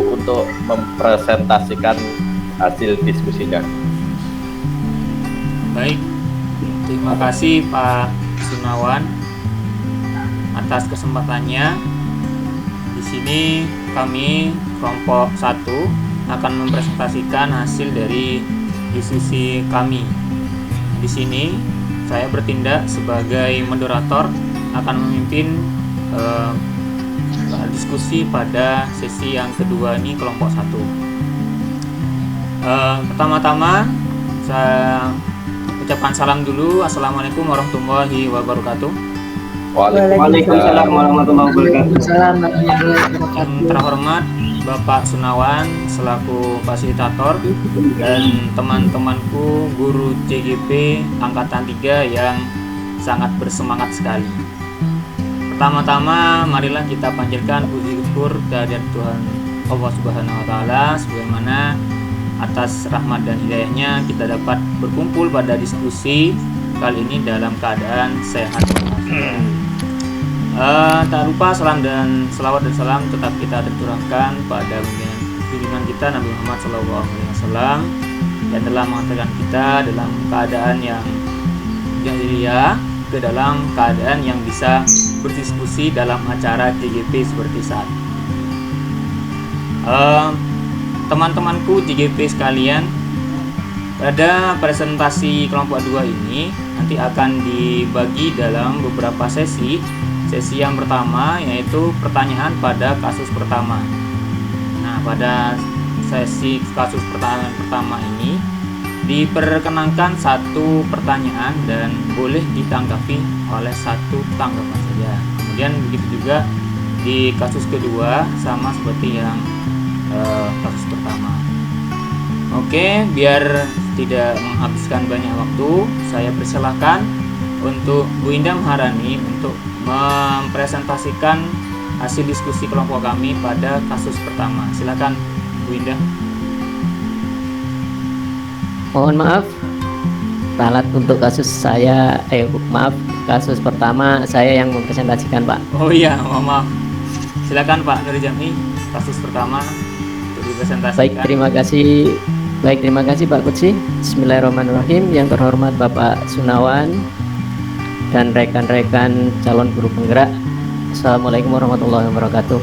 untuk mempresentasikan hasil diskusinya. Baik, terima kasih Pak Sunawan atas kesempatannya. Di sini kami kelompok 1 akan mempresentasikan hasil dari diskusi kami. Di sini saya bertindak sebagai moderator, akan memimpin diskusi pada sesi yang kedua ini kelompok 1. Pertama-tama saya ucapkan salam dulu. Assalamualaikum warahmatullahi wabarakatuh. Waalaikumsalam warahmatullahi wabarakatuh. Yang terhormat Bapak Sunawan selaku fasilitator dan teman-temanku guru CGP Angkatan 3 yang sangat bersemangat sekali. Pertama-tama marilah kita panjatkan puji syukur kehadirat Tuhan Allah Subhanahu wa taala, sebagaimana atas rahmat dan hidayahnya kita dapat berkumpul pada diskusi kali ini dalam keadaan sehat walafiat. Tak lupa salam dan selawat dan salam tetap kita tercurahkan pada junjungan kita Nabi Muhammad SAW yang telah mengantarkan kita dalam keadaan yang jahiliyah ke dalam keadaan yang bisa berdiskusi dalam acara JGP seperti saat ini. Teman-temanku JGP sekalian, pada presentasi kelompok 2 ini nanti akan dibagi dalam beberapa sesi. Sesi yang pertama yaitu pertanyaan pada kasus pertama. Nah, pada sesi kasus pertanyaan pertama ini diperkenankan satu pertanyaan dan boleh ditanggapi oleh satu tanggapan saja. Kemudian begitu juga di kasus kedua sama seperti yang kasus pertama. Oke, biar tidak menghabiskan banyak waktu, saya persilahkan untuk Bu Indah Maharani untuk mempresentasikan hasil diskusi kelompok kami pada kasus pertama. Silakan Bu Indah. Mohon maaf, ralat untuk kasus saya, kasus pertama saya yang mempresentasikan, Pak. Oh iya, maaf. Silakan Pak Nur Jami, kasus pertama untuk dipresentasikan. Baik, terima kasih Pak Kutsi. Bismillahirrahmanirrahim. Yang terhormat Bapak Sunawan dan rekan-rekan calon guru penggerak, Assalamualaikum warahmatullahi wabarakatuh.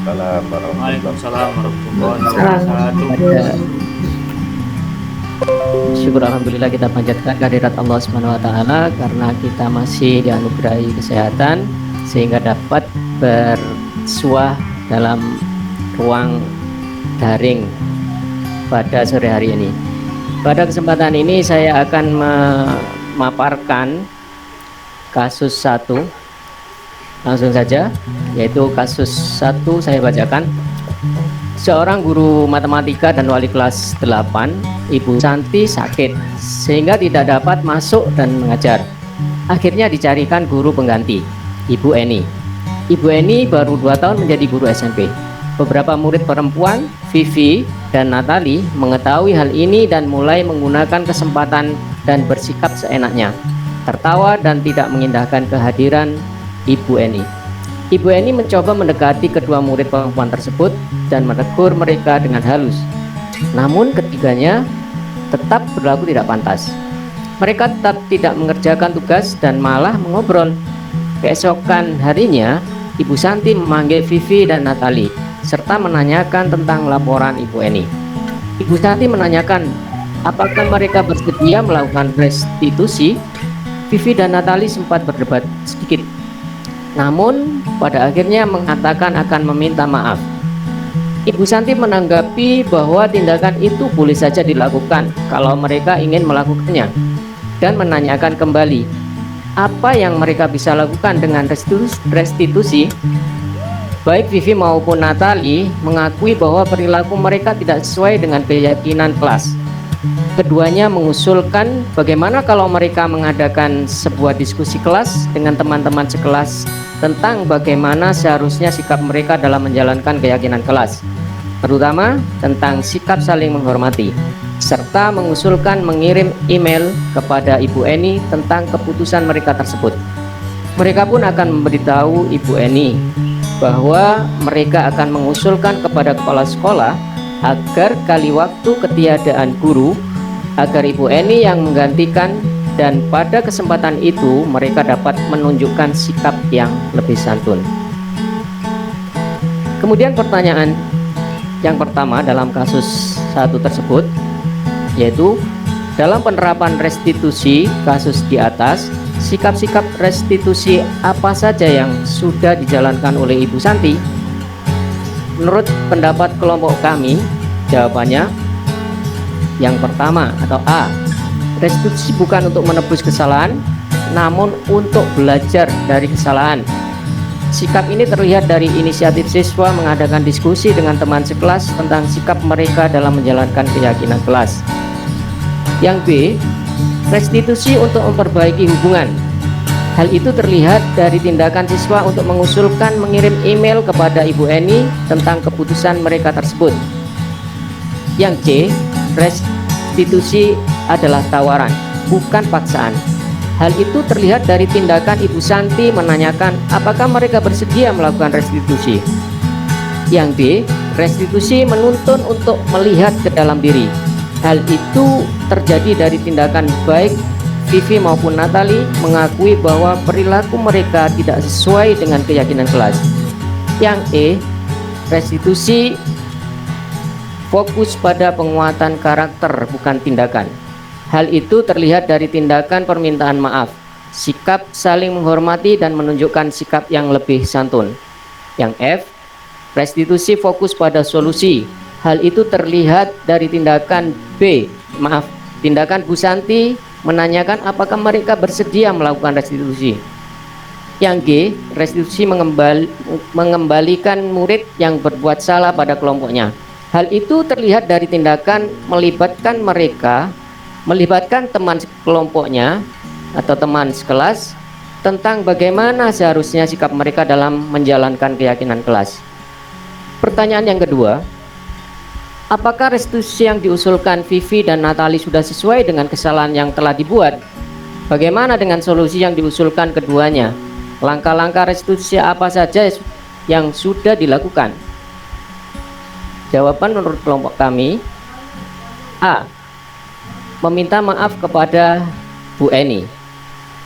Waalaikumsalam warahmatullahi wabarakatuh. Syukur alhamdulillah kita panjatkan kehadirat Allah Subhanahu wa taala karena kita masih dianugerahi kesehatan sehingga dapat bersuah dalam ruang daring pada sore hari ini. Pada kesempatan ini saya akan memaparkan kasus 1 langsung saja, yaitu kasus 1 saya bacakan. Seorang guru matematika dan wali kelas 8, Ibu Santi, sakit sehingga tidak dapat masuk dan mengajar. Akhirnya dicarikan guru pengganti, Ibu Eni. Ibu Eni baru 2 tahun menjadi guru SMP. Beberapa murid perempuan, Vivi dan Natali, mengetahui hal ini dan mulai menggunakan kesempatan dan bersikap seenaknya, tertawa dan tidak mengindahkan kehadiran Ibu Eni. Ibu Eni mencoba mendekati kedua murid perempuan tersebut dan menegur mereka dengan halus. Namun ketiganya tetap berlaku tidak pantas. Mereka tetap tidak mengerjakan tugas dan malah mengobrol. Keesokan harinya, Ibu Santi memanggil Vivi dan Natali serta menanyakan tentang laporan Ibu Eni. Ibu Santi menanyakan apakah mereka bersedia melakukan restitusi. Vivi dan Natali sempat berdebat sedikit, namun pada akhirnya mengatakan akan meminta maaf. Ibu Santi menanggapi bahwa tindakan itu boleh saja dilakukan kalau mereka ingin melakukannya, dan menanyakan kembali apa yang mereka bisa lakukan dengan restitusi. Baik Vivi maupun Natali mengakui bahwa perilaku mereka tidak sesuai dengan keyakinan kelas. Keduanya mengusulkan bagaimana kalau mereka mengadakan sebuah diskusi kelas dengan teman-teman sekelas tentang bagaimana seharusnya sikap mereka dalam menjalankan keyakinan kelas, terutama tentang sikap saling menghormati, serta mengusulkan mengirim email kepada Ibu Eni tentang keputusan mereka tersebut. Mereka pun akan memberitahu Ibu Eni bahwa mereka akan mengusulkan kepada kepala sekolah agar kali waktu ketiadaan guru, agar Ibu Eni yang menggantikan, dan pada kesempatan itu mereka dapat menunjukkan sikap yang lebih santun. Kemudian pertanyaan yang pertama dalam kasus satu tersebut, yaitu dalam penerapan restitusi kasus di atas, sikap-sikap restitusi apa saja yang sudah dijalankan oleh Ibu Santi? Menurut pendapat kelompok kami, jawabannya yang pertama atau A, restitusi bukan untuk menebus kesalahan, namun untuk belajar dari kesalahan. Sikap ini terlihat dari inisiatif siswa mengadakan diskusi dengan teman sekelas tentang sikap mereka dalam menjalankan keyakinan kelas. Yang B, restitusi untuk memperbaiki hubungan. Hal itu terlihat dari tindakan siswa untuk mengusulkan mengirim email kepada Ibu Eni tentang keputusan mereka tersebut. Yang C, restitusi adalah tawaran, bukan paksaan. Hal itu terlihat dari tindakan Ibu Santi menanyakan apakah mereka bersedia melakukan restitusi. Yang D, restitusi menuntun untuk melihat ke dalam diri. Hal itu terjadi dari tindakan baik Vivi maupun Natali mengakui bahwa perilaku mereka tidak sesuai dengan keyakinan kelas. Yang E, restitusi fokus pada penguatan karakter bukan tindakan. Hal itu terlihat dari tindakan permintaan maaf, sikap saling menghormati dan menunjukkan sikap yang lebih santun. Yang F, restitusi fokus pada solusi. Hal itu terlihat dari tindakan tindakan Bu Santi menanyakan apakah mereka bersedia melakukan restitusi. Yang G, restitusi mengembalikan murid yang berbuat salah pada kelompoknya. Hal itu terlihat dari tindakan melibatkan teman kelompoknya atau teman sekelas tentang bagaimana seharusnya sikap mereka dalam menjalankan keyakinan kelas. Pertanyaan yang kedua, apakah restitusi yang diusulkan Vivi dan Natali sudah sesuai dengan kesalahan yang telah dibuat? Bagaimana dengan solusi yang diusulkan keduanya? Langkah-langkah restitusi apa saja yang sudah dilakukan? Jawaban menurut kelompok kami, A, meminta maaf kepada Bu Eni.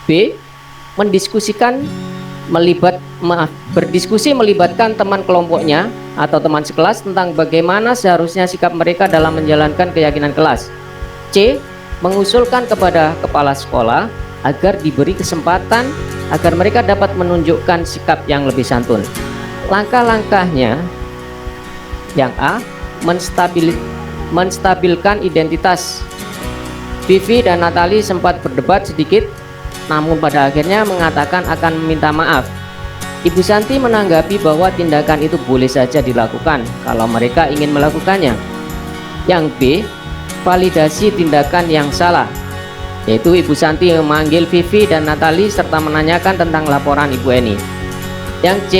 B, berdiskusi melibatkan teman kelompoknya atau teman sekelas tentang bagaimana seharusnya sikap mereka dalam menjalankan keyakinan kelas. C, mengusulkan kepada kepala sekolah agar diberi kesempatan agar mereka dapat menunjukkan sikap yang lebih santun. Langkah-langkahnya, yang A, menstabilkan identitas. Vivi dan Natali sempat berdebat sedikit, namun pada akhirnya mengatakan akan meminta maaf. Ibu Santi menanggapi bahwa tindakan itu boleh saja dilakukan kalau mereka ingin melakukannya. Yang B, validasi tindakan yang salah, yaitu Ibu Santi memanggil Vivi dan Natali serta menanyakan tentang laporan Ibu Eni. Yang C,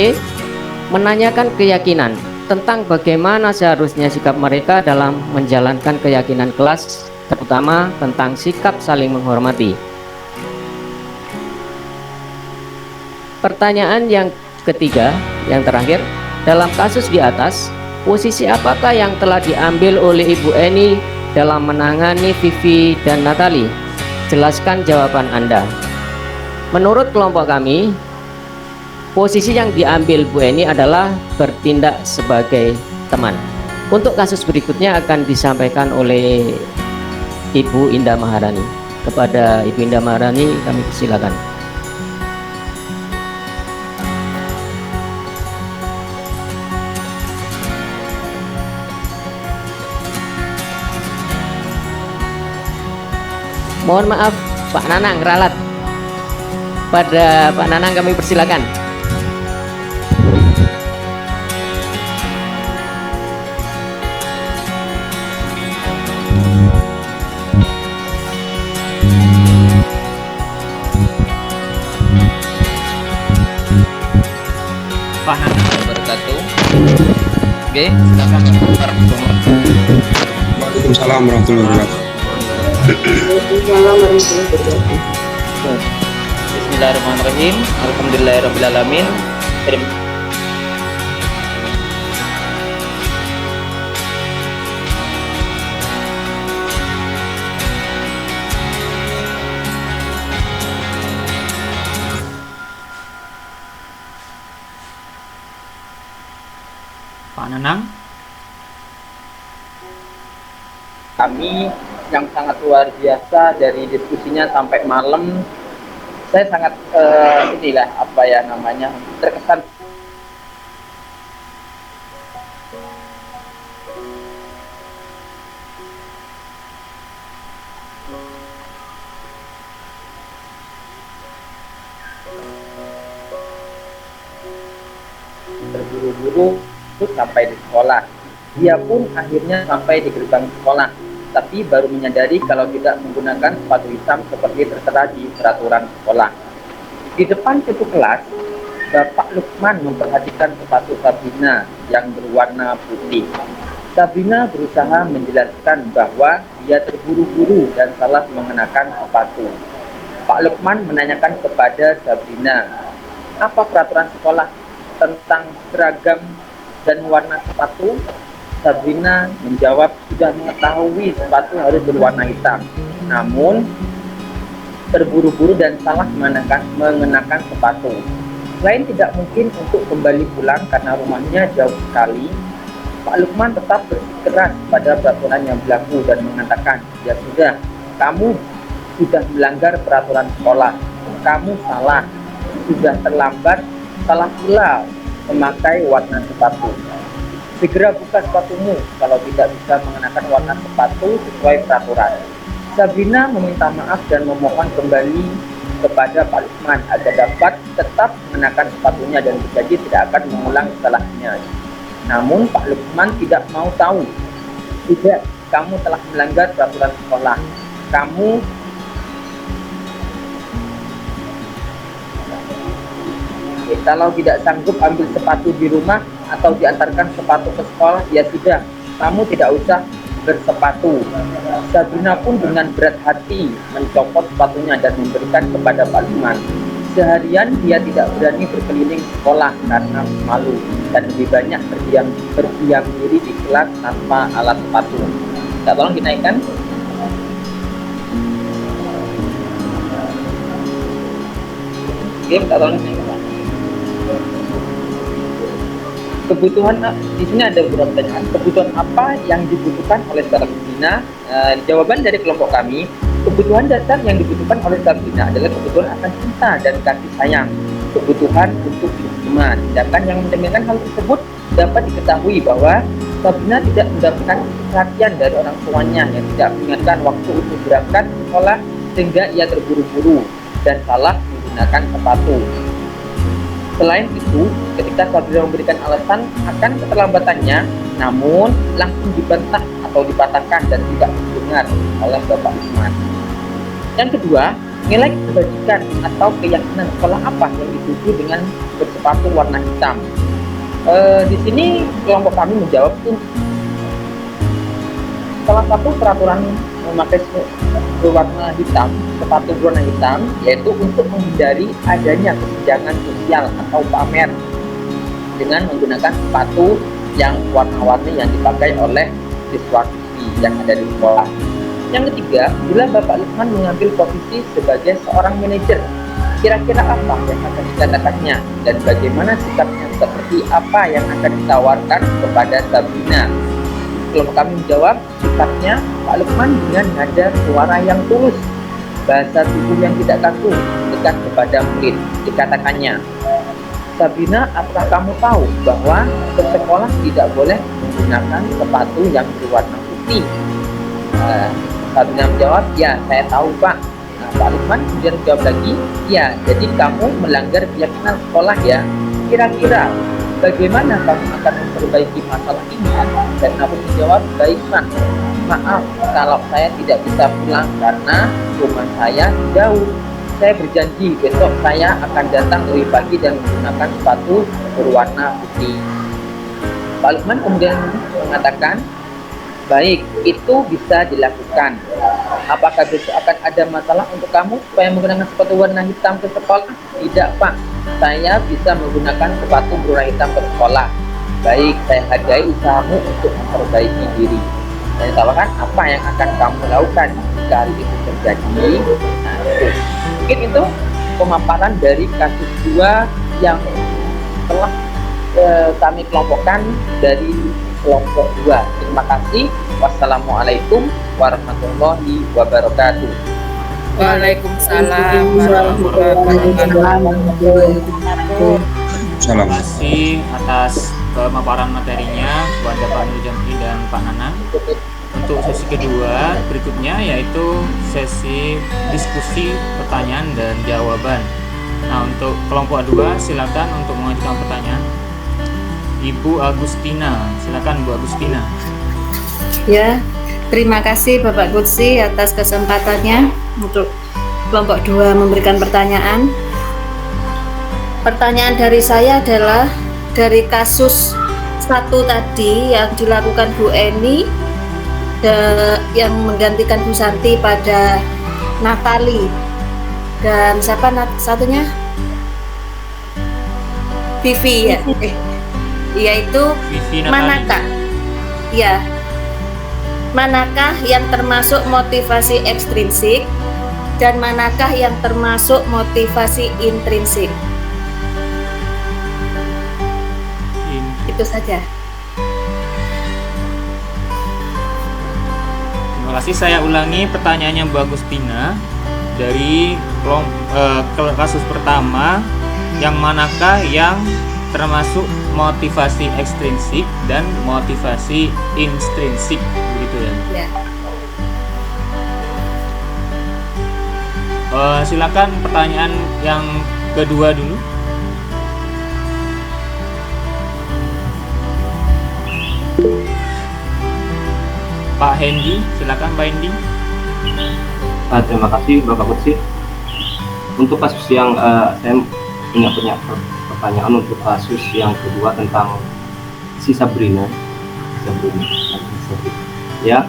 menanyakan keyakinan tentang bagaimana seharusnya sikap mereka dalam menjalankan keyakinan kelas, terutama tentang sikap saling menghormati. Pertanyaan yang ketiga, yang terakhir, dalam kasus di atas, posisi apakah yang telah diambil oleh Ibu Eni dalam menangani Vivi dan Natali? Jelaskan jawaban Anda. Menurut kelompok kami, posisi yang diambil Bu Eni adalah bertindak sebagai teman. Untuk kasus berikutnya akan disampaikan oleh Ibu Indah Maharani. Kepada Ibu Indah Maharani kami persilakan. Mohon maaf Pak Nanang ralat. Pada Pak Nanang kami persilakan. Pak Nanang Wabarakatuh. Oke, silakan. Waalaikumsalam warahmatullahi wabarakatuh. Bismillahirrahmanirrahim. Alhamdulillahirrahmanirrahim. Nanang? Kami yang sangat luar biasa dari diskusinya sampai malam. Saya sangat terkesan. Terburu-buru sampai di sekolah. Dia pun akhirnya sampai di gerbang sekolah, tapi baru menyadari kalau tidak menggunakan sepatu hitam seperti tertera di peraturan sekolah. Di depan pintu kelas, Bapak Lukman memperhatikan sepatu Sabrina yang berwarna putih. Sabrina berusaha menjelaskan bahwa dia terburu-buru dan salah mengenakan sepatu. Pak Lukman menanyakan kepada Sabrina, apa peraturan sekolah tentang seragam dan warna sepatu? Sabrina menjawab sudah mengetahui sepatu harus berwarna hitam, namun terburu-buru dan salah mengenakan sepatu. Selain tidak mungkin untuk kembali pulang karena rumahnya jauh sekali, Pak Lukman tetap bersikeras pada peraturan yang berlaku dan mengatakan, ya sudah, kamu sudah melanggar peraturan sekolah, kamu salah, sudah terlambat, salah pula memakai warna sepatu. Segera buka sepatumu kalau tidak bisa mengenakan warna sepatu sesuai peraturan. Sabrina meminta maaf dan memohon kembali kepada Pak Lukman agar dapat tetap mengenakan sepatunya dan berjanji tidak akan mengulang kesalahannya. Namun Pak Lukman tidak mau tahu. Tidak, kamu telah melanggar peraturan sekolah. Kalau tidak sanggup ambil sepatu di rumah atau diantarkan sepatu ke sekolah, ya sudah, kamu tidak usah bersepatu. Sabrina pun dengan berat hati mencopot sepatunya dan memberikan kepada Pak Lukman. Seharian dia tidak berani berkeliling sekolah karena malu dan lebih banyak berdiam diri di kelas tanpa alat sepatu. Kita tolong dinaikkan. Oke, kita tolong dinaikkan. Kebutuhan di sini ada beberapa pertanyaan. Kebutuhan apa yang dibutuhkan oleh Sabrina? Jawaban dari kelompok kami, kebutuhan dasar yang dibutuhkan oleh Sabrina adalah kebutuhan akan cinta dan kasih sayang, kebutuhan untuk hubungan. Sedangkan yang mencerminkan hal tersebut dapat diketahui bahwa Sabrina tidak mendapatkan perhatian dari orang tuanya yang tidak mengingatkan waktu untuk berangkat ke sekolah sehingga ia terburu-buru dan salah menggunakan sepatu. Selain itu, ketika Sabrina memberikan alasan akan keterlambatannya, namun langsung dibantah atau dipatahkan dan tidak didengar oleh Bapak Lukman. Yang kedua, nilai kebajikan atau keyakinan sekolah apa yang dituju dengan bersepatu warna hitam? Di sini kelompok kami menjawab salah satu peraturan memakai sepatu berwarna hitam, yaitu untuk menghindari adanya kesenjangan sosial atau pamer dengan menggunakan sepatu yang warna-warni yang dipakai oleh siswa-siswi yang ada di sekolah. Yang ketiga, bila Bapak Lukman mengambil posisi sebagai seorang manajer, kira-kira apa yang akan dikatakannya dan bagaimana sikapnya, seperti apa yang akan ditawarkan kepada Sabrina? Kelompok kami menjawab, sikapnya Pak Lukman dengan nada suara yang tulus, bahasa tubuh yang tidak kaku, dekat kepada murid. Dikatakannya, Sabrina, apakah kamu tahu bahwa ke sekolah tidak boleh menggunakan sepatu yang berwarna putih? Sabrina menjawab, ya saya tahu Pak. Pak Lukman kemudian menjawab lagi, ya jadi kamu melanggar keyakinan sekolah ya. Kira-kira bagaimana kamu akan memperbaiki masalah ini? Dan Nabi menjawab, baik Pak, maaf kalau saya tidak bisa pulang karena rumah saya jauh. Saya berjanji besok saya akan datang lebih pagi dan menggunakan sepatu berwarna putih. Pak Lukman kemudian mengatakan, baik, itu bisa dilakukan. Apakah besok akan ada masalah untuk kamu supaya menggunakan sepatu warna hitam ke sekolah? Tidak Pak, saya bisa menggunakan sepatu berwarna hitam ke sekolah. Baik, saya hargai usahamu untuk memperbaiki diri. Saya tawarkan apa yang akan kamu lakukan jika hal itu terjadi. Nah, itu. Mungkin itu pemaparan dari kasus 2 yang telah kami kelompokkan dari kelompok 2. Terima kasih. Wassalamualaikum warahmatullahi wabarakatuh. Waalaikumsalam warahmatullahi wabarakatuh. Salam. Terima kasih atas pemaparan materinya kepada Pak Nur Jamli dan Pak Nana. Untuk sesi kedua berikutnya yaitu sesi diskusi pertanyaan dan jawaban. Nah, untuk kelompok 2 silakan untuk mengajukan pertanyaan. Ibu Agustina, silakan Bu Agustina. Ya, terima kasih Bapak Kudsi atas kesempatannya untuk kelompok 2 memberikan pertanyaan. Pertanyaan dari saya adalah dari kasus 1 tadi yang dilakukan Bu Eni yang menggantikan Bu Santi pada Natali, dan siapa satunya? Vivi ya, yaitu Vivi Natali. manakah? Ya, manakah yang termasuk motivasi ekstrinsik dan manakah yang termasuk motivasi intrinsik? Itu saja. Terima kasih. Saya ulangi pertanyaannya Bu Agustina dari kasus pertama, yang manakah yang termasuk motivasi ekstrinsik dan motivasi intrinsik, begitu ya? Ya. Silakan pertanyaan yang kedua dulu. Pak Hendy, silakan Pak Hendy. Terima kasih Bapak Kudsi. Untuk kasus yang saya punya pertanyaan untuk kasus yang kedua tentang si Sabrina, ya,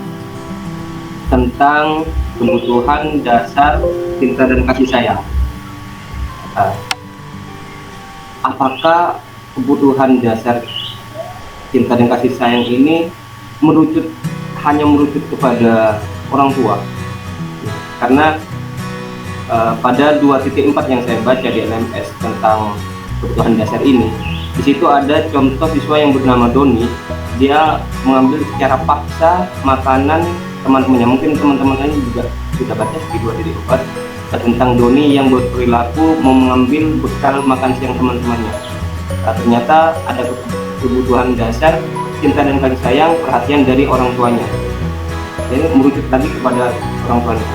tentang kebutuhan dasar cinta dan kasih sayang. Apakah kebutuhan dasar cinta dan kasih sayang ini hanya merucut kepada orang tua? Karena pada 2.4 yang saya baca di LMS tentang kebutuhan dasar ini, di situ ada contoh siswa yang bernama Doni. Dia mengambil secara paksa makanan teman-temannya. Mungkin teman-teman ini juga sudah baca di 2.4 tentang Doni yang berperilaku mau mengambil bekal makan siang teman-temannya. Ternyata ada kebutuhan dasar cinta dan kasih sayang, perhatian dari orang tuanya. Jadi merujuk lagi kepada orang tuanya.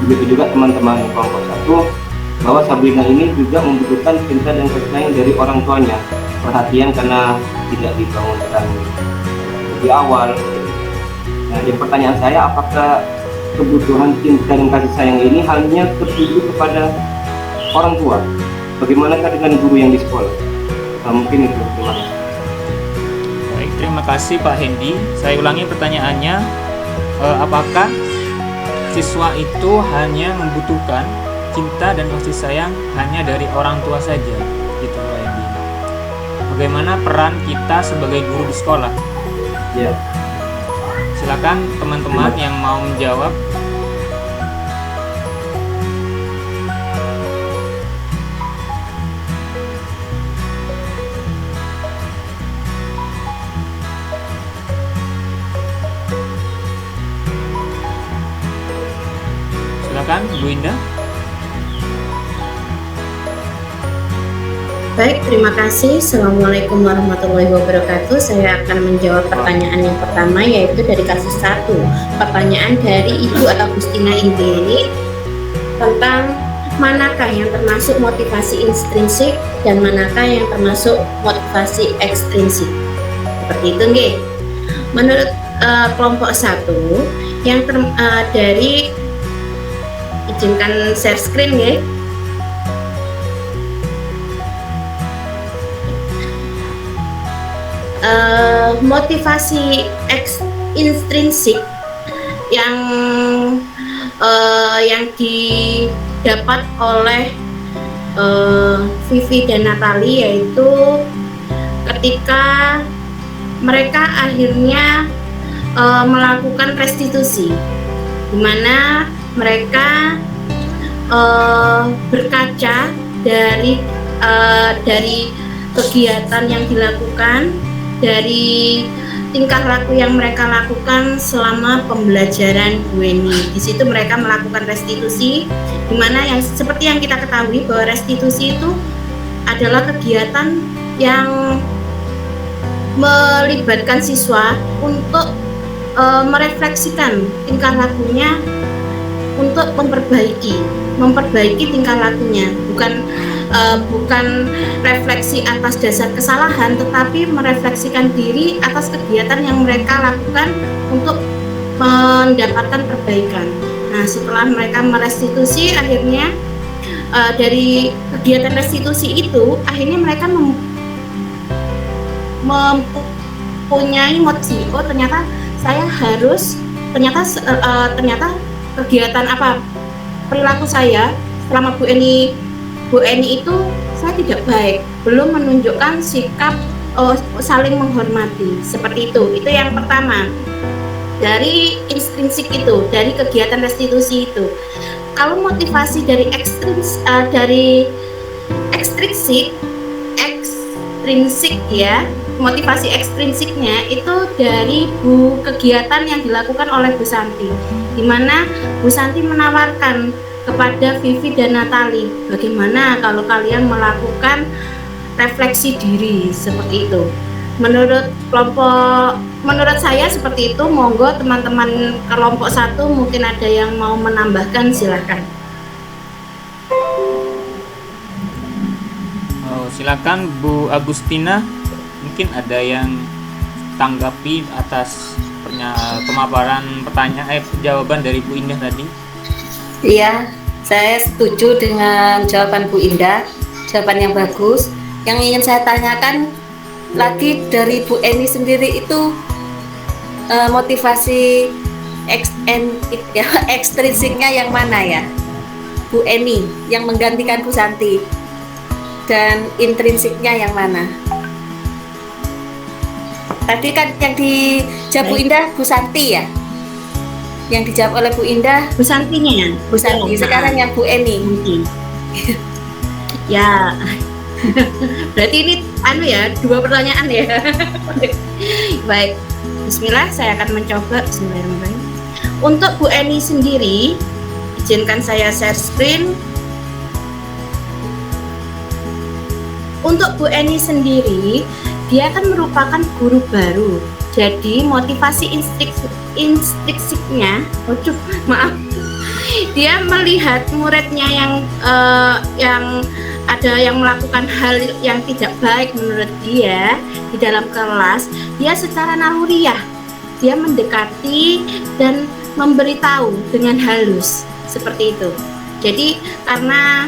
Begitu juga teman-teman kelompok 1, bahwa Sabrina ini juga membutuhkan cinta dan kasih sayang dari orang tuanya, perhatian karena tidak dibangunkan di awal. Nah, jadi pertanyaan saya, apakah kebutuhan cinta dan kasih sayang ini hanya tertuju kepada orang tua? Bagaimanakah dengan guru yang di sekolah? Nah, mungkin itu. Terima kasih. Baik, terima kasih Pak Hendy. Saya ulangi pertanyaannya, apakah siswa itu hanya membutuhkan cinta dan kasih sayang hanya dari orang tua saja, gitu Pak Hendy? Bagaimana peran kita sebagai guru di sekolah? Ya. Silakan teman-teman yang mau menjawab. Silakan Bu Indah. Baik, terima kasih. Assalamualaikum warahmatullahi wabarakatuh. Saya akan menjawab pertanyaan yang pertama, yaitu dari kasus 1. Pertanyaan dari Ibu Agustina Indriani tentang manakah yang termasuk motivasi intrinsik dan manakah yang termasuk motivasi ekstrinsik. Seperti itu, nggih. Menurut kelompok 1 yang dari, izinkan share screen, nggih. Motivasi intrinsik yang didapat oleh Vivi dan Natali, yaitu ketika mereka akhirnya melakukan restitusi, di mana mereka berkaca dari kegiatan yang dilakukan, dari tingkah laku yang mereka lakukan selama pembelajaran Bu Eni. Di situ mereka melakukan restitusi, di mana yang seperti yang kita ketahui bahwa restitusi itu adalah kegiatan yang melibatkan siswa untuk merefleksikan tingkah lakunya untuk memperbaiki tingkah lakunya, bukan refleksi atas dasar kesalahan, tetapi merefleksikan diri atas kegiatan yang mereka lakukan untuk mendapatkan perbaikan. Nah, setelah mereka merestitusi, akhirnya dari kegiatan restitusi itu, akhirnya mereka mempunyai motivasi. Oh, ternyata saya harus, ternyata kegiatan perilaku saya selama Bu Eni itu saya tidak baik, belum menunjukkan sikap saling menghormati, seperti itu yang pertama dari intrinsik itu, dari kegiatan restitusi itu. Kalau motivasi dari ekstrinsik ya, motivasi ekstrinsiknya itu dari kegiatan yang dilakukan oleh Bu Santi, di mana Bu Santi menawarkan kepada Vivi dan Natali, bagaimana kalau kalian melakukan refleksi diri seperti itu. Menurut saya seperti itu. Monggo teman-teman kelompok 1 mungkin ada yang mau menambahkan, silakan. Silakan Bu Agustina, mungkin ada yang tanggapi atas pemaparan jawaban dari Bu Indah tadi. Iya, saya setuju dengan jawaban Bu Indah, jawaban yang bagus. Yang ingin saya tanyakan lagi dari Bu Eni sendiri itu motivasi ekstrinsiknya yang mana ya, Bu Eni, yang menggantikan Bu Santi, dan intrinsiknya yang mana? Tadi kan yang dijawab Bu Indah Bu Santi ya, yang dijawab oleh Bu Indah Bu Santinya ya, Bu Santi. Sekarang yang Bu Eni. Ya, berarti ini dua pertanyaan ya. Baik, bismillah, saya akan mencoba. Bismillahirrahmanirrahim. Untuk Bu Eni sendiri, izinkan saya share screen. Untuk Bu Eni sendiri, dia kan merupakan guru baru, jadi motivasi instruksiknya, dia melihat muridnya yang ada yang melakukan hal yang tidak baik menurut dia di dalam kelas, dia secara naluriah dia mendekati dan memberitahu dengan halus seperti itu. Jadi karena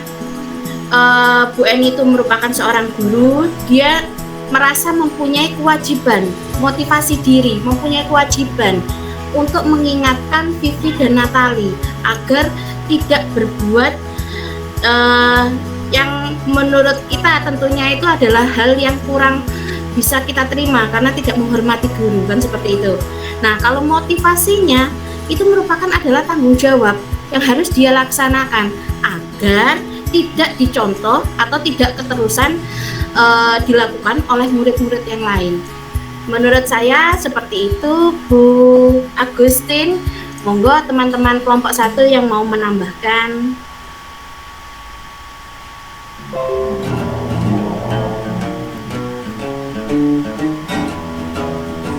Bu Eni itu merupakan seorang guru, dia merasa mempunyai kewajiban, motivasi diri, mempunyai kewajiban untuk mengingatkan Vivi dan Natali agar tidak berbuat yang menurut kita tentunya itu adalah hal yang kurang bisa kita terima karena tidak menghormati guru, kan seperti itu. Nah, kalau motivasinya itu merupakan adalah tanggung jawab yang harus dia laksanakan agar tidak dicontoh atau tidak keterusan dilakukan oleh murid-murid yang lain. Menurut saya seperti itu, Bu Agustin. Monggo teman-teman kelompok 1 yang mau menambahkan.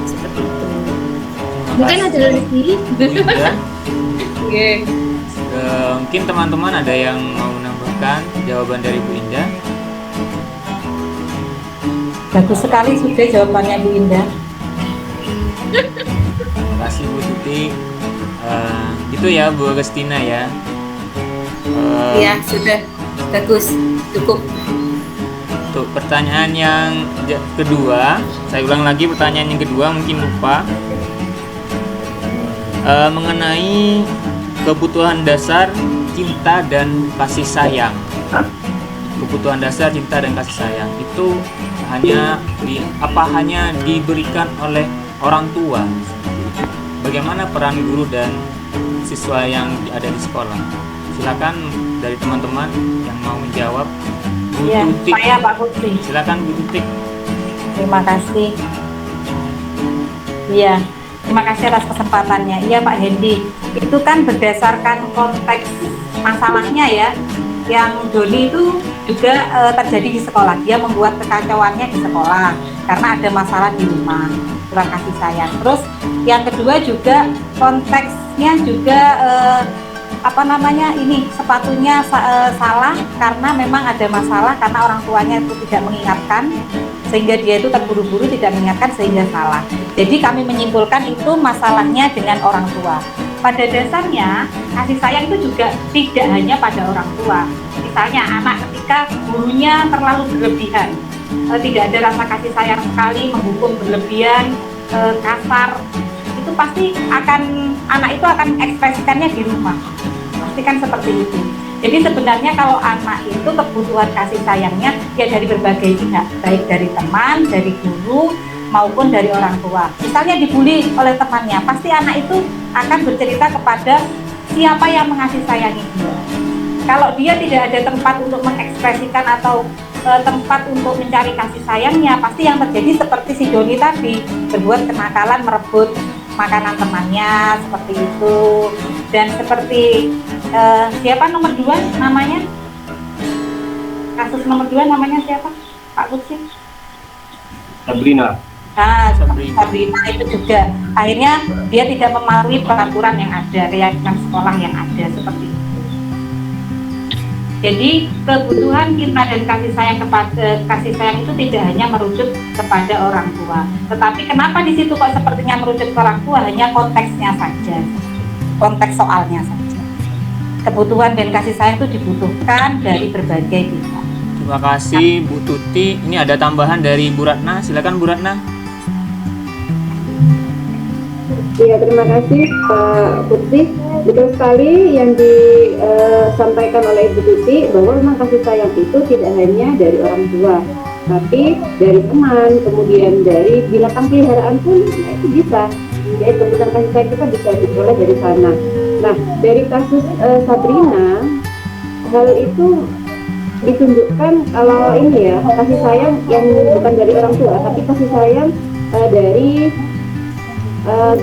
Seperti itu. Mungkin ada lagi. Oke. Mungkin teman-teman ada yang mau menambahkan jawaban dari Bu Indah. Bagus sekali sudah jawabannya Bu Indah. Terima kasih Bu Tuti. Itu ya Bu Agustina ya. Iya, sudah bagus, cukup. Untuk pertanyaan yang kedua, saya ulang lagi pertanyaan yang kedua, mungkin lupa. Mengenai kebutuhan dasar cinta dan kasih sayang. Kebutuhan dasar cinta dan kasih sayang itu hanya diberikan oleh orang tua. Bagaimana peran guru dan siswa yang ada di sekolah? Silakan dari teman-teman yang mau menjawab. Bu Iya, Tutik, saya Pak Putri. silakan Bu Tutik. Terima kasih. Iya, terima kasih atas kesempatannya. Iya Pak Hendy, itu kan berdasarkan konteks masalahnya ya. Yang Doni itu juga terjadi di sekolah. Dia membuat kekacauannya di sekolah karena ada masalah di rumah, kurang kasih sayang. Terus yang kedua juga konteksnya juga ini sepatunya salah karena memang ada masalah karena orang tuanya itu tidak mengingatkan, sehingga dia itu terburu-buru tidak mengingatkan sehingga salah. Jadi kami menyimpulkan itu masalahnya dengan orang tua. Pada dasarnya kasih sayang itu juga tidak hanya pada orang tua. Misalnya anak ketika gurunya terlalu berlebihan, tidak ada rasa kasih sayang sekali, menghukum berlebihan, kasar, itu pasti anak itu akan ekspresikannya di rumah. Pastikan seperti itu. Jadi sebenarnya kalau anak itu kebutuhan kasih sayangnya ya dari berbagai pihak, baik dari teman, dari guru, maupun dari orang tua. Misalnya dibully oleh temannya, pasti anak itu akan bercerita kepada siapa yang mengasihi sayangi dia. Kalau dia tidak ada tempat untuk mengekspresikan atau tempat untuk mencari kasih sayangnya, pasti yang terjadi seperti si Doni tadi, berbuat kenakalan, merebut makanan temannya, seperti itu. Dan seperti siapa nomor 2 namanya? Kasus nomor 2 namanya siapa? Pak Putri? Sabrina. Nah, seperti Sabrina itu juga akhirnya dia tidak mematuhi peraturan yang ada, keyakinan sekolah yang ada, seperti itu. Jadi kebutuhan kita dan kasih sayang itu tidak hanya merujuk kepada orang tua, tetapi kenapa di situ kok sepertinya merujuk ke orang tua, hanya konteksnya saja, konteks soalnya saja. Kebutuhan dan kasih sayang itu dibutuhkan dari berbagai pihak. Terima kasih Bu Tuti. Ini ada tambahan dari Bu Ratna. Silakan Bu Ratna. Ya, terima kasih Pak Putri. Betul sekali yang disampaikan oleh Ibu Tuti bahwa memang kasih sayang itu tidak hanya dari orang tua, tapi dari teman, kemudian dari binatang peliharaan pun itu bisa. Jadi kebutuhan kasih sayang kita bisa diperoleh dari sana. Nah, dari kasus Sabrina, hal itu ditunjukkan kalau ini ya, kasih sayang yang bukan dari orang tua, tapi kasih sayang dari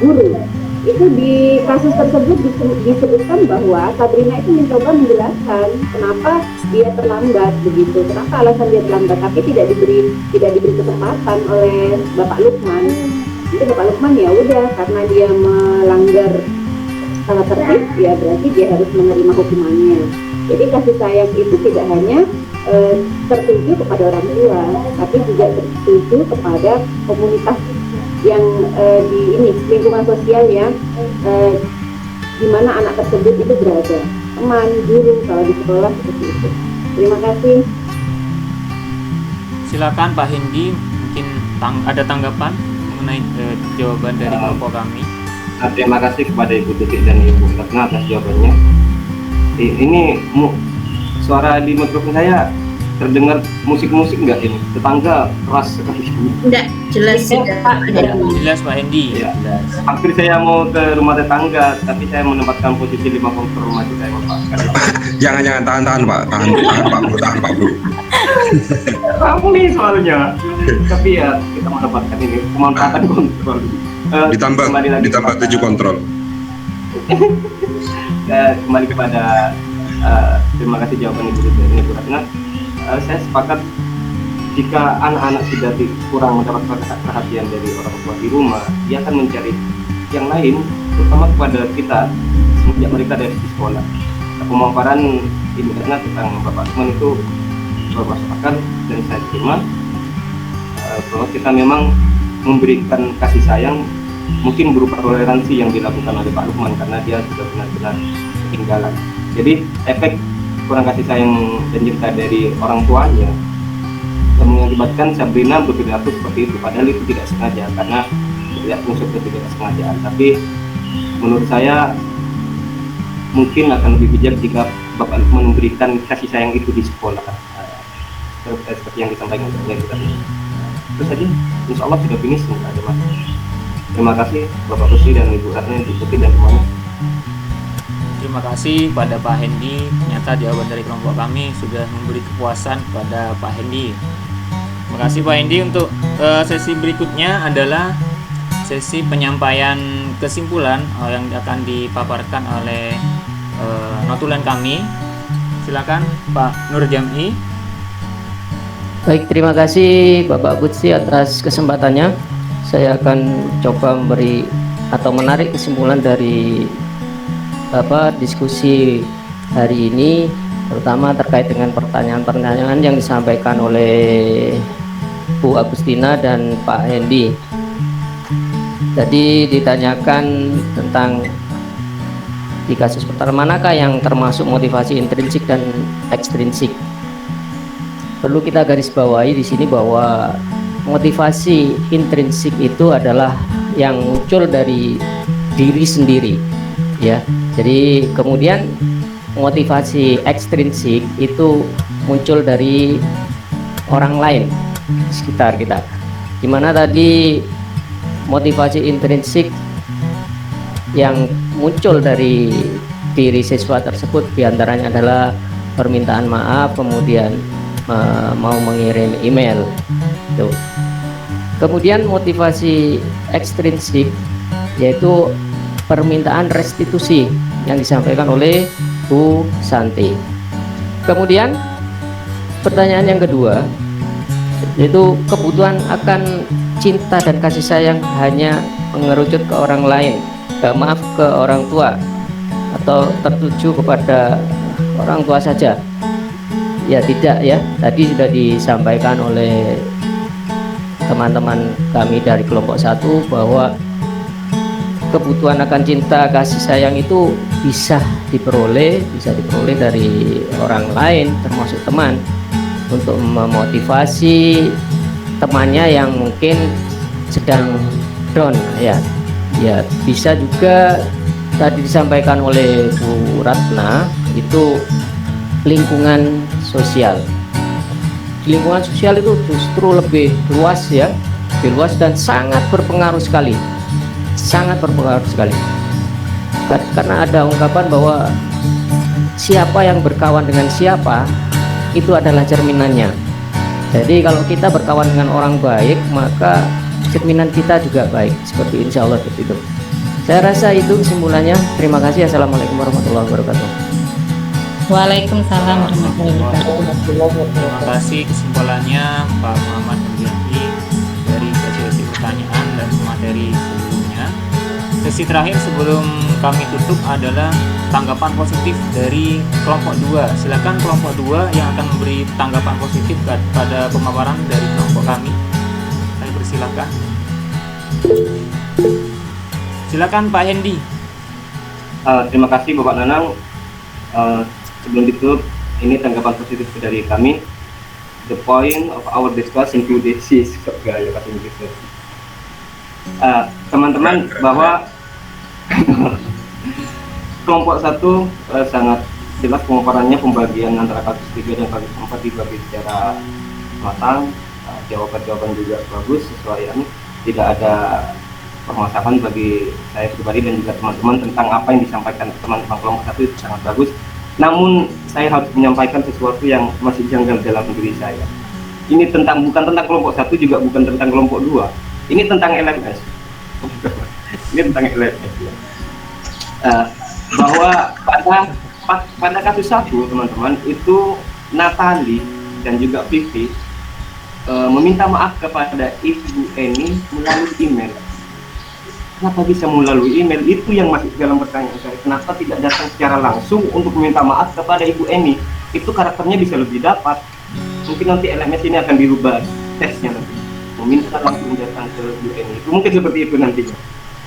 guru. Itu di kasus tersebut disebutkan bahwa Sabrina itu mencoba menjelaskan kenapa dia terlambat begitu, kenapa alasan dia terlambat, tapi tidak diberi kesempatan oleh Bapak Lukman. Jadi Bapak Lukman ya udah, karena dia melanggar tata tertib ya berarti dia harus menerima hukumannya. Jadi kasih sayang itu tidak hanya tertuju kepada orang tua, tapi juga tertuju kepada komunitas yang di lingkungan sosial yang di mana anak tersebut itu berada, teman, guru, kalau di sekolah seperti itu. Terima kasih. Silakan Pak Hendy, mungkin ada tanggapan mengenai jawaban dari kelompok kami. Terima kasih kepada Ibu Tuti dan Ibu Ratna atas jawabannya. Ini suara di mikrofon saya terdengar musik-musik nggak ini? Tetangga keras sekali. Enggak, jelas Pak. Jelas Pak Hendy. Ya. Hampir saya mau ke rumah tetangga, tapi saya menempatkan posisi 5 komputer rumah itu saya Pak. Jangan tahan Pak, tahan Pak Bro. Ramai soalnya. Tapi ya kita mendapatkan ini pemanfaatan kontrol. Ditambah 7 kontrol. Kembali kepada terima kasih jawaban Ibu Ratna. Saya sepakat jika anak-anak sudah kurang mendapat perhatian dari orang tua di rumah, dia akan mencari yang lain, terutama kepada kita sejak mereka dari sekolah. Pemaparan Ibu Ratna tentang Bapak Lukman itu masuk akal dan saya terima bahwa kita memang memberikan kasih sayang mungkin berupa toleransi yang dilakukan oleh Pak Lukman karena dia sudah benar-benar ketinggalan. Jadi efek kurang kasih sayang dan cinta dari orang tuanya yang mengakibatkan Sabrina berperilaku seperti itu, padahal itu tidak sengaja karena tidak unsur kesengajaan. Tapi menurut saya mungkin akan lebih bijak jika Bapak Lukman memberikan kasih sayang itu di sekolah seperti yang disampaikan oleh kita. Terus saja, insya Allah sudah finish, nggak ada masalah. Terima kasih Bapak Putri dan Ibu Ratna, Ibu Putri dan semuanya. Terima kasih pada Pak Hendy. Ternyata jawaban dari kelompok kami sudah memberi kepuasan kepada Pak Hendy. Terima kasih Pak Hendy. Untuk sesi berikutnya adalah sesi penyampaian kesimpulan yang akan dipaparkan oleh notulen kami. Silakan Pak Nur Jam'i. Baik, terima kasih Bapak Kutsi atas kesempatannya. Saya akan coba memberi atau menarik kesimpulan dari diskusi hari ini, terutama terkait dengan pertanyaan-pertanyaan yang disampaikan oleh Bu Agustina dan Pak Hendy. Jadi ditanyakan tentang di kasus pertama manakah yang termasuk motivasi intrinsik dan ekstrinsik. Perlu kita garis bawahi di sini bahwa motivasi intrinsik itu adalah yang muncul dari diri sendiri, ya. Jadi kemudian motivasi ekstrinsik itu muncul dari orang lain sekitar kita. Dimana tadi motivasi intrinsik yang muncul dari diri siswa tersebut diantaranya adalah permintaan maaf, kemudian mau mengirim email. Tuh. Kemudian motivasi ekstrinsik yaitu permintaan restitusi yang disampaikan oleh Bu Santi. Kemudian pertanyaan yang kedua yaitu kebutuhan akan cinta dan kasih sayang hanya mengerucut ke orang lain, ke orang tua atau tertuju kepada orang tua saja. Ya tidak ya, tadi sudah disampaikan oleh teman-teman kami dari kelompok 1 bahwa kebutuhan akan cinta kasih sayang itu bisa diperoleh dari orang lain termasuk teman untuk memotivasi temannya yang mungkin sedang down ya. Ya bisa juga tadi disampaikan oleh Bu Ratna itu lingkungan sosial. Lingkungan sosial itu justru lebih luas ya, lebih luas dan sangat berpengaruh sekali, karena ada ungkapan bahwa siapa yang berkawan dengan siapa itu adalah cerminannya. Jadi kalau kita berkawan dengan orang baik maka cerminan kita juga baik, seperti insya Allah begitu. Saya rasa itu kesimpulannya. Terima kasih. Assalamualaikum warahmatullahi wabarakatuh. Waalaikumsalam warahmatullahi wabarakatuh. Terima kasih kesimpulannya Pak Muhammad Nurjati dari sesi pertanyaan dan materi sebelumnya. Sesi terakhir sebelum kami tutup adalah tanggapan positif dari kelompok 2. Silakan kelompok 2 yang akan memberi tanggapan positif pada pemaparan dari kelompok kami. Saya persilakan. Silakan Pak Hendy. Terima kasih Bapak Nanang. Sebelum ditutup, ini tanggapan positif dari kami. The point of our discussion today is teman-teman bahwa kelompok 1 sangat jelas pemaparannya, pembagian antara kasus 3 dan kasus 4 dibagi secara matang, jawaban-jawaban juga bagus, sesuai tidak ada permasalahan bagi saya pribadi dan juga teman-teman tentang apa yang disampaikan teman-teman kelompok 1 itu sangat bagus. Namun saya harus menyampaikan sesuatu yang masih janggal dalam diri saya. Ini bukan tentang kelompok 1, juga bukan tentang kelompok 2. Ini tentang LMS. Ini tentang LMS ya. Bahwa pada kasus 1 teman-teman itu Natali dan juga Vivi meminta maaf kepada Ibu Eni melalui email. Kenapa bisa melalui email? Itu yang masih dalam pertanyaan saya. Kenapa tidak datang secara langsung untuk meminta maaf kepada Ibu Eni? Itu karakternya bisa lebih dapat. Mungkin nanti LMS ini akan dirubah tesnya nanti. Meminta langsung datang ke Ibu Eni. Itu mungkin seperti itu nantinya.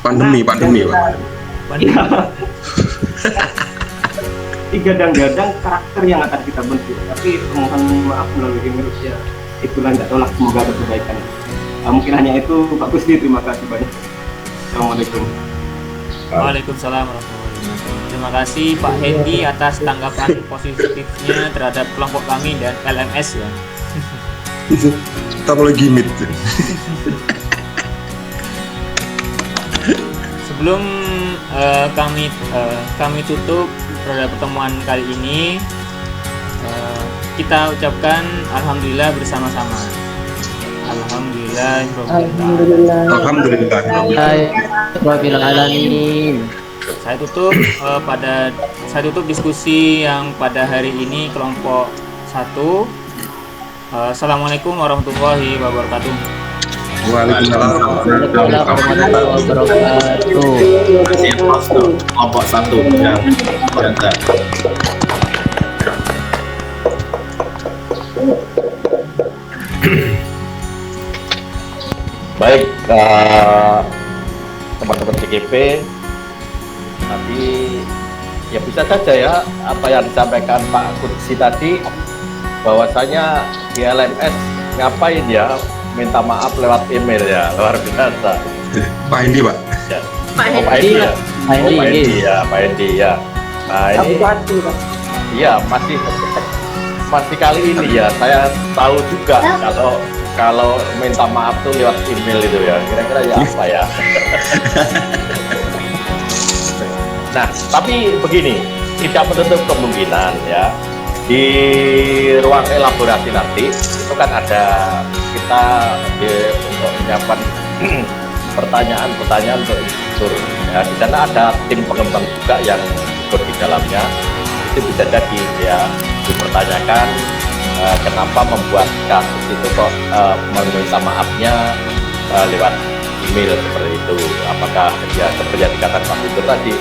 Pandemi Pak. Digadang-gadang karakter yang akan kita bentuk. Tapi mohon maaf melalui email ya. Itulah nggak tahu lah, semoga ada perbaikan. Mungkin hanya itu Pak Gusti. Terima kasih banyak. Assalamualaikum. Waalaikumsalam warahmatullahi wabarakatuh. Terima kasih Pak Hendy atas tanggapan positifnya terhadap kelompok kami dan LMS ya. Kita mulai gimmick. Sebelum kami tutup pada pertemuan kali ini kita ucapkan alhamdulillah bersama-sama. Alhamdulillah. Rabbil alamin. Saya tutup diskusi yang pada hari ini kelompok 1. Assalamualaikum warahmatullahi wabarakatuh. Waalaikumsalam Warahmatullahi wabarakatuh. Kelompok 1 yang berangkat. Baik, teman-teman CGP, tadi ya bisa saja ya apa yang disampaikan Pak Kudsi tadi, bahwasanya di LMS ngapain ya minta maaf lewat email ya, luar biasa. Pak Hendi, Pak. Ya. Pak Oh, Pak Hendi ya. Oh, Pak Hendi ya, Pak Hendi ya. Nah, ini iya masih kali ini ya saya tahu juga kalau minta maaf tuh lewat email itu ya, kira-kira ya apa ya. Nah, tapi begini, tidak menutup kemungkinan ya, di ruang elaborasi nanti itu kan ada kita untuk menyiapkan pertanyaan-pertanyaan untuk instruktur ya. Di sana ada tim pengembang juga yang ikut di dalamnya. Itu bisa jadi ya dipertanyakan kenapa membuat kasus itu kok meminta maafnya lewat email seperti itu. Apakah ya seperti yang dikatakan Pak Gubernur tadi,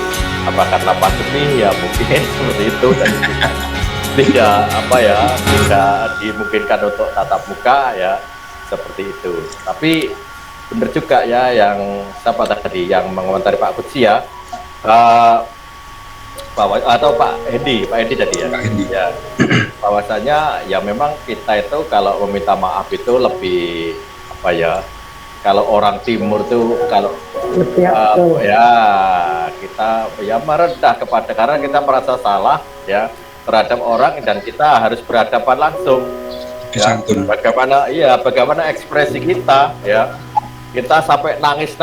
apa karena pandemi ya mungkin seperti itu, dan tidak dimungkinkan untuk tatap muka ya seperti itu. Tapi benar juga ya yang siapa tadi yang mengomentari Pak Kudsi ya, atau Pak Hendi tadi ya, ya bahwasanya ya memang kita itu kalau meminta maaf itu lebih apa ya, kalau orang timur tuh kalau ya kita ya merendah kepada, karena kita merasa salah ya terhadap orang dan kita harus berhadapan langsung ya, bagaimana ekspresi kita ya, kita sampai nangis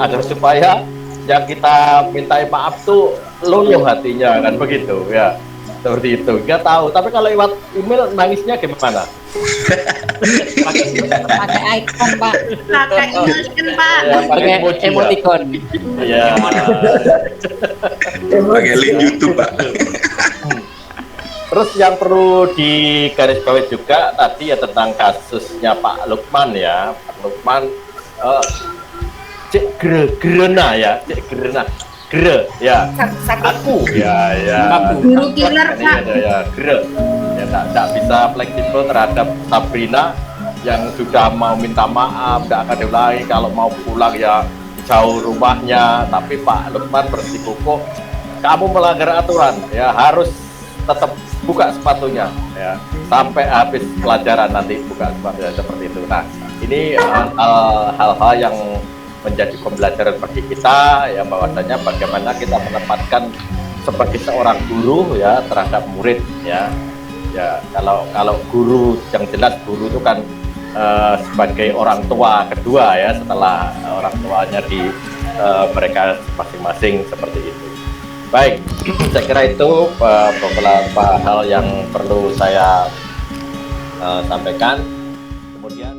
agar supaya yang kita mintai maaf tuh luluh hatinya, kan begitu ya, seperti itu. Nggak tahu, tapi kalau lewat email nangisnya gimana? Pakai icon, Pak. Pakai emoticon. Ya. Pakai link YouTube, Pak. Terus yang perlu digarisbawahi juga tadi ya tentang kasusnya Pak Lukman ya, Pak Lukman Cek Gerena ya, aku ya guru killer Pak ya tidak bisa fleksibel terhadap Sabrina yang sudah mau minta maaf, tidak akan diulangi, kalau mau pulang ya jauh rumahnya, tapi Pak Lukman bersikukuh kamu melanggar aturan ya, harus tetap buka sepatunya ya sampai habis pelajaran, nanti buka sepatunya seperti itu. Nah, ini hal-hal yang menjadi pembelajaran bagi kita ya, bahwasanya bagaimana kita menempatkan sebagai seorang guru ya terhadap murid ya. Ya kalau guru yang jelas guru itu kan sebagai orang tua kedua ya setelah orang tuanya di mereka masing-masing seperti itu. Baik, saya kira itu beberapa hal yang perlu saya sampaikan. Kemudian